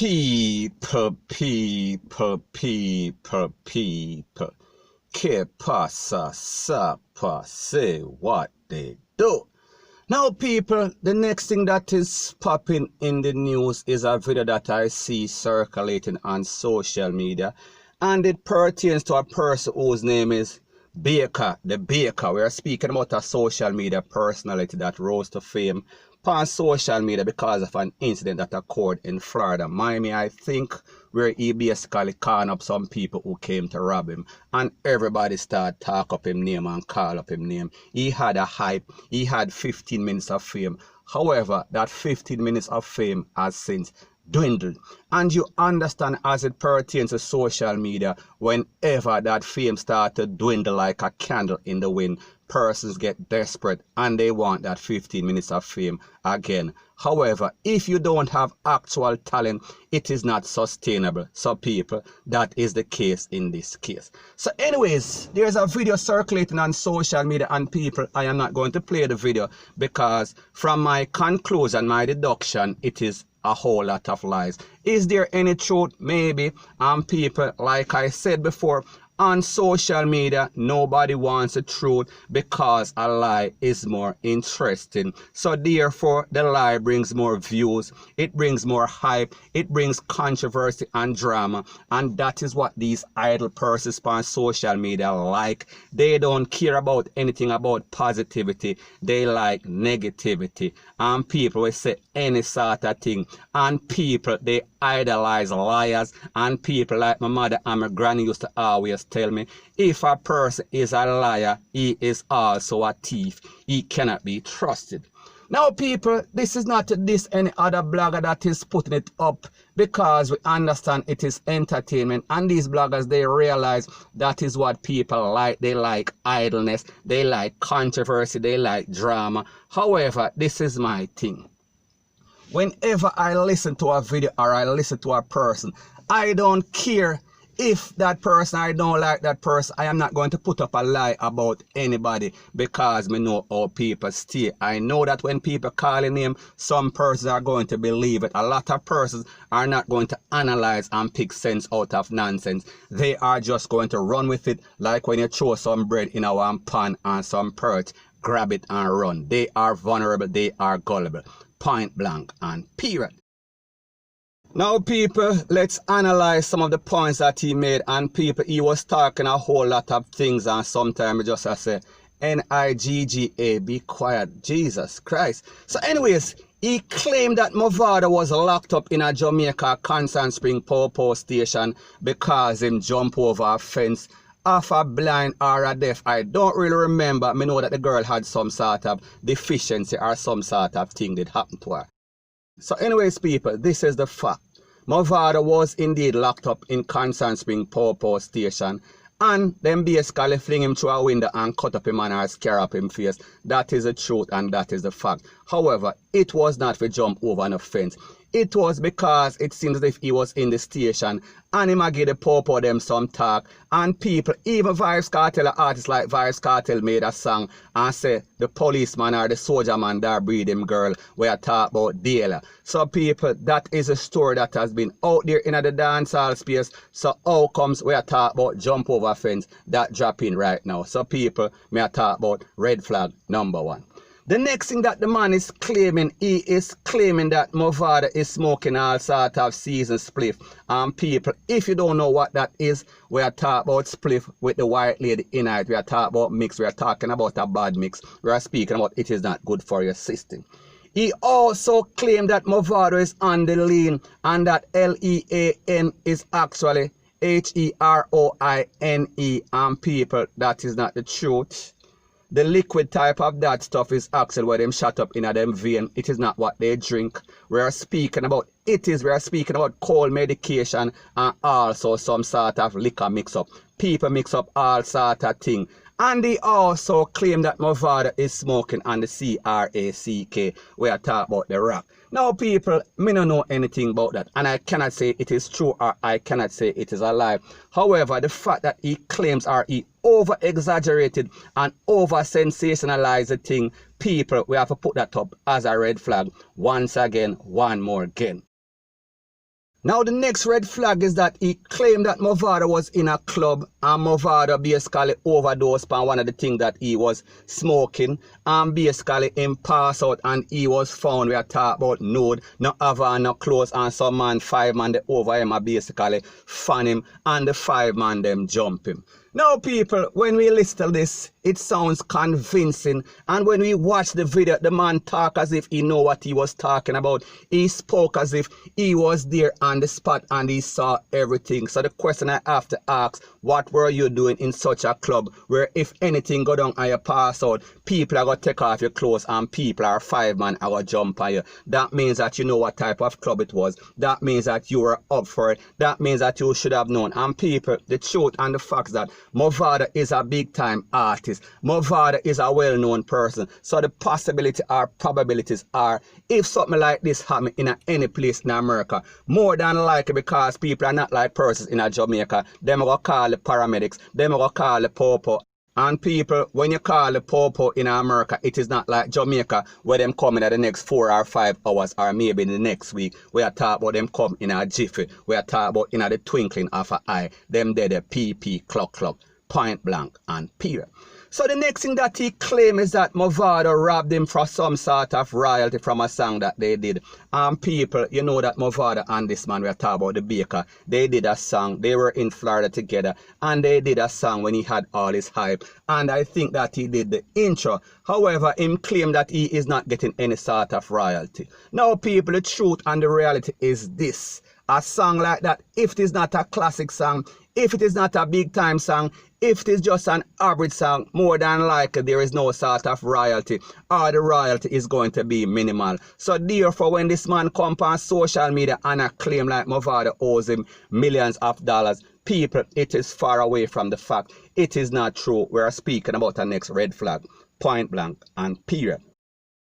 People. Que pasa, sapa, say what they do. Now, people, the next thing that is popping in the news is a video that I see circulating on social media, and it pertains to a person whose name is Baker, the Baker. We are speaking about a social media personality that rose to fame on social media because of an incident that occurred in Florida, Miami, I think, where he basically called up some people who came to rob him, and everybody started talk up him name and call up him name. He had a hype. He had 15 minutes of fame. However, that 15 minutes of fame has since dwindled. And you understand, as it pertains to social media, whenever that fame starts to dwindle like a candle in the wind, persons get desperate and they want that 15 minutes of fame again. However, if you don't have actual talent, it is not sustainable. So people, that is the case in this case. So anyways, there's a video circulating on social media, and people, I am not going to play the video because from my conclusion, my deduction, it is a whole lot of lies. Is there any truth? Maybe. And people, like I said before, on social media, nobody wants the truth because a lie is more interesting. So therefore, the lie brings more views, it brings more hype, it brings controversy and drama. And that is what these idle persons on social media like. They don't care about anything about positivity. They like negativity. And people will say any sort of thing. And people, they idolize liars. And people like my mother and my granny used to always tell me, if a person is a liar, he is also a thief. He cannot be trusted. Now people, this is not to diss any other blogger that is putting it up, because we understand it is entertainment, and these bloggers, they realize that is what people like. They like idleness, they like controversy, they like drama. However, this is my thing. Whenever I listen to a video or I listen to a person, I don't care if that person, I don't like that person. I am not going to put up a lie about anybody because me know how people stay. I know that when people call a name, some persons are going to believe it. A lot of persons are not going to analyze and pick sense out of nonsense. They are just going to run with it, like when you throw some bread in a one pan and some perch, grab it and run. They are vulnerable, they are gullible. Point blank and period. Now people, let's analyze some of the points that he made. And people, he was talking a whole lot of things, and sometimes just I say N-I-G-G-A, be quiet, Jesus Christ. So anyways, he claimed that Mavado was locked up in a Jamaica Constant Spring Power station because him jump over a fence off a blind or a deaf. I don't really remember. I know that the girl had some sort of deficiency or some sort of thing that happened to her. So anyways people, this is the fact. Mavado was indeed locked up in Constant Spring Power station, and them basically fling him through a window and cut up him and or scare up him face. That is the truth and that is the fact. However, it was not for jump over an offense. It was because it seems as if he was in the station and him give the popo them some talk, and people, even Vybz Kartel, artists like Vybz Kartel made a song and say the policeman or the soldier man that breed him girl we are talk about daily. So people, that is a story that has been out there in the dancehall space. So how comes we are talk about jump over fence that drop in right now? So people, me are talk about red flag number one. The next thing that the man is claiming, he is claiming that Mavado is smoking all sort of season spliff. And people, if you don't know what that is, we are talking about spliff with the white lady in it. We are talking about mix. We are talking about a bad mix. We are speaking about it is not good for your system. He also claimed that Mavado is on the lean and that L-E-A-N is actually H-E-R-O-I-N-E. And people, that is not the truth. The liquid type of that stuff is actually where them shut up in a them vein. It is not what they drink. We are speaking about cold medication and also some sort of liquor mix up. People mix up all sort of thing. And they also claim that Mavado is smoking on the C-R-A-C-K. We are talking about the rock. Now people, me don't know anything about that, and I cannot say it is true or I cannot say it is a lie. However, the fact that he claims or he over-exaggerated and over-sensationalized the thing, people, we have to put that up as a red flag once again, one more again. Now the next red flag is that he claimed that Mavado was in a club and Mavado basically overdosed on one of the things that he was smoking, and basically him pass out and he was found. We are talking about nude, no have no clothes, and some man, 5 man they over him and basically fan him, and the 5 man them jump him. Now people, when we listen to this, it sounds convincing, and when we watch the video, the man talk as if he know what he was talking about. He spoke as if he was there on the spot and he saw everything. So the question I have to ask, what were you doing in such a club where if anything go down and you pass out, people are going to take off your clothes and people are 5 man are going to jump on you? That means that you know what type of club it was. That means that you were up for it. That means that you should have known. And people, the truth and the facts that Mavado is a big time artist. Mavado is a well-known person. So the possibility or probabilities are, if something like this happen in any place in America, more than likely, because people are not like persons in Jamaica, them are going to call the paramedics, them are going to call the popo. And people, when you call the popo in America, it is not like Jamaica where them come in the next 4 or 5 hours or maybe the next week. We are talking about them come in a jiffy. We are talking about in the twinkling of an eye. Them there the PP clock, point blank and period. So the next thing that he claimed is that Mavado robbed him for some sort of royalty from a song that they did. And people, you know that Mavado and this man, we are talking about the baker, they did a song. They were in Florida together and they did a song when he had all his hype. And I think that he did the intro. However, him claimed that he is not getting any sort of royalty. Now people, the truth and the reality is this. A song like that, if it is not a classic song, if it is not a big time song, if it is just an average song, more than likely there is no sort of royalty, or the royalty is going to be minimal. So therefore, when this man comes on social media and a claim like Mavado owes him millions of dollars, people, it is far away from the fact. It is not true. We are speaking about the next red flag, point blank and period.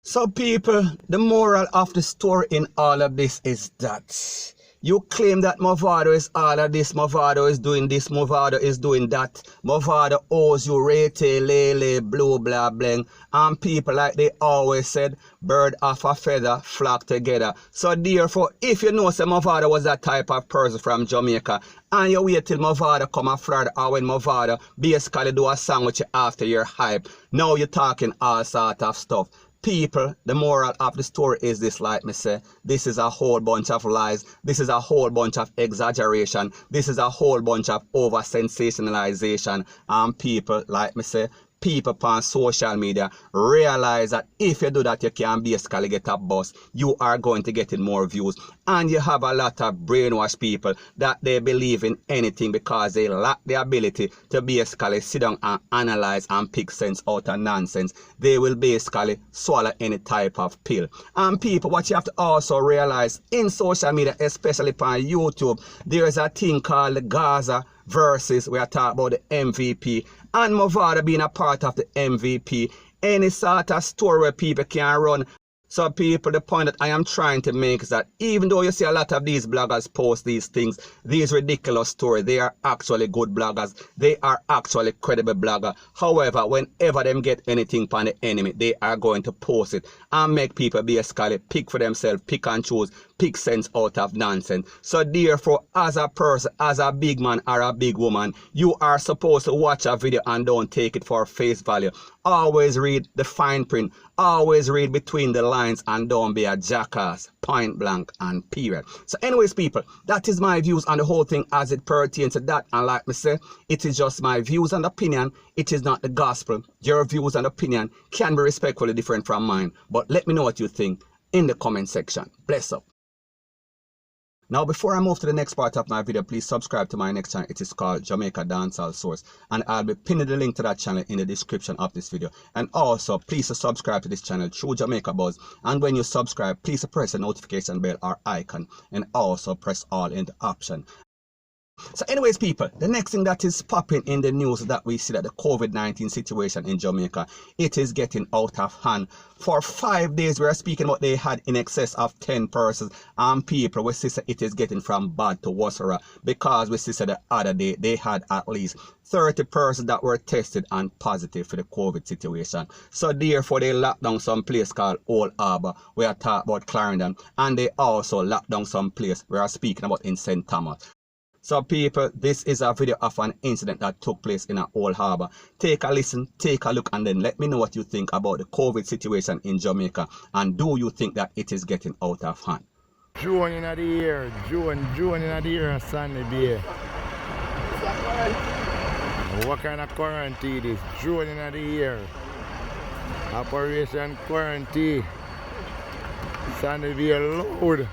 So people, the moral of the story in all of this is that you claim that Mavado is all of this, Mavado is doing this, Mavado is doing that, Mavado owes you rete, lele, blue, blah, bling. And people, like they always said, bird of a feather flock together. So therefore, if you know say Mavado was that type of person from Jamaica, and you wait till Mavado come to Florida, or when Mavado basically do a song with you after your hype, now you're talking all sort of stuff. People, the moral of the story is this, like me say, this is a whole bunch of lies, this is a whole bunch of exaggeration, this is a whole bunch of over sensationalization, and people, like me say, people on social media realize that if you do that, you can basically get a buzz. You are going to get in more views. And you have a lot of brainwashed people that they believe in anything because they lack the ability to basically sit down and analyze and pick sense out of nonsense. They will basically swallow any type of pill. And people, what you have to also realize in social media, especially on YouTube, there is a thing called the Gaza versus, we are talking about the MVP, and Mavado being a part of the MVP, any sort of story where people can run. So people, the point that I am trying to make is that even though you see a lot of these bloggers post these things, these ridiculous stories, they are actually good bloggers. They are actually credible bloggers. However, whenever them get anything from the enemy, they are going to post it and make people basically pick for themselves, pick and choose, pick sense out of nonsense. So therefore, as a person, as a big man or a big woman, you are supposed to watch a video and don't take it for face value. Always read the fine print. Always read between the lines and don't be a jackass. Point blank and period. So anyways, people, that is my views on the whole thing as it pertains to that. And like me say, it is just my views and opinion. It is not the gospel. Your views and opinion can be respectfully different from mine. But let me know what you think in the comment section. Bless up. Now, before I move to the next part of my video, please subscribe to my next channel. It is called Jamaica Dancehall Source, and I'll be pinning the link to that channel in the description of this video. And also, please subscribe to this channel through Jamaica Buzz. And when you subscribe, please press the notification bell or icon, and also press all in the option. So anyways, people, the next thing that is popping in the news is that we see that the COVID-19 situation in Jamaica, it is getting out of hand. For 5 days, we are speaking about they had in excess of 10 persons and people. We see it is getting from bad to worse, because we see the other day they had at least 30 persons that were tested and positive for the COVID situation. So therefore, they locked down some place called Old Harbour. We are talking about Clarendon, and they also locked down some place we are speaking about in St. Thomas. So people, this is a video of an incident that took place in Old Harbour. Take a listen, take a look, and then let me know what you think about the COVID situation in Jamaica, and do you think that it is getting out of hand? June in the year, June in the year on Sunday Bay. What kind of quarantine is June in the year? Operation Quarantine. Sunday Bay load.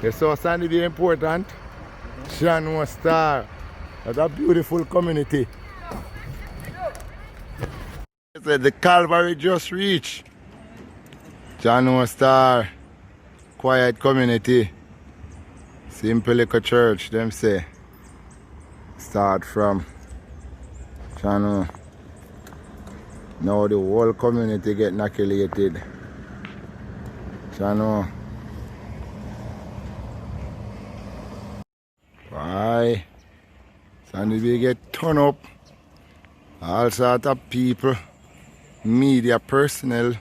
You saw Sunday Bay important? Channel Star. That's a beautiful community. The Calvary just reached. Channel Star. Quiet community. Simple little church, them say. Start from Channel. Now the whole community get inoculated. Channel. Why? Sunday we get turn up. All sort of people, media personnel,